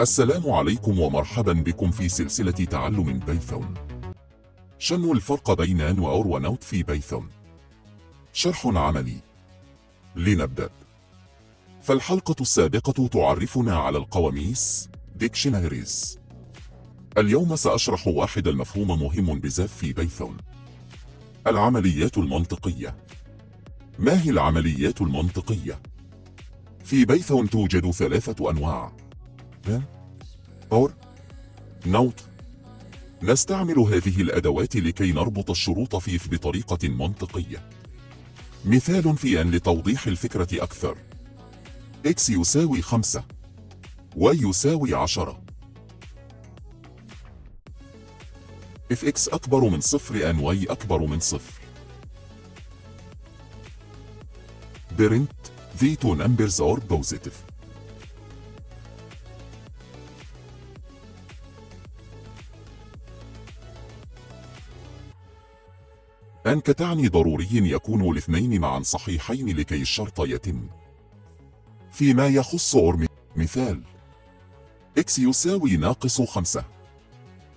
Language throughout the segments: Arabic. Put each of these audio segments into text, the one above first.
السلام عليكم ومرحبا بكم في سلسلة تعلم بايثون. شنو الفرق بين ان وأور ونوت في بايثون؟ شرح عملي. لنبدأ. فالحلقة السابقة تعرفنا على القواميس dictionaries. اليوم سأشرح واحد المفهوم مهم بزاف في بايثون: العمليات المنطقية. ما هي العمليات المنطقية؟ في بايثون توجد 3 أنواع: OR NOT. نستعمل هذه الأدوات لكي نربط الشروط في if بطريقة منطقية. مثال في أن لتوضيح الفكرة أكثر: x يساوي 5 y يساوي 10. if x أكبر من 0 and y أكبر من 0. print the two numbers are positive. أن تعني ضروري يكون الاثنين معا صحيحين لكي الشرط يتم. فيما يخص OR مثال: x يساوي -5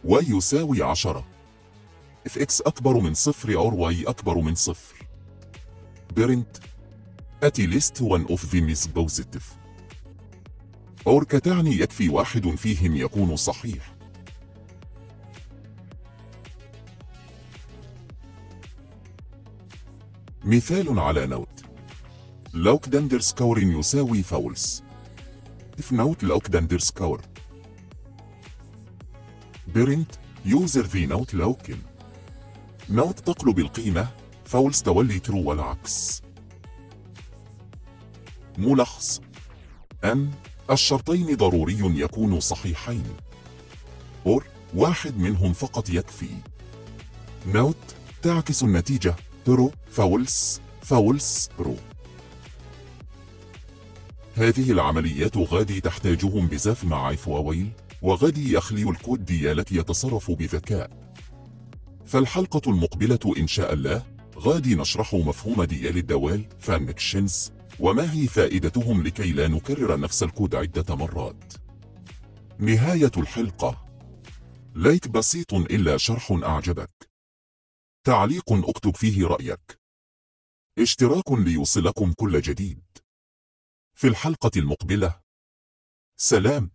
y يساوي 10. if x أكبر من 0 or y أكبر من 0. print at least one of them is positive. OR تعني يكفي واحد فيهم يكون صحيح. مثال على نوت: locked underscore يساوي false. if not locked underscore. print user the note locken. note تقلب القيمة، false تولي true والعكس. ملخص: أن الشرطين ضروري يكونوا صحيحين. OR واحد منهم فقط يكفي. note تعكس النتيجة true false false true. هذه العمليات غادي تحتاجهم بزاف مع if وويل، وغادي يخلي الكود ديالك يتصرف بذكاء. فالحلقة المقبلة إن شاء الله غادي نشرح مفهوم ديال الدوال functions وما هي فائدتهم لكي لا نكرر نفس الكود عدة مرات. نهاية الحلقة: لايك بسيط إلا شرح أعجبك، تعليق اكتب فيه رأيك، اشتراك ليوصلكم كل جديد. في الحلقة المقبلة. سلام.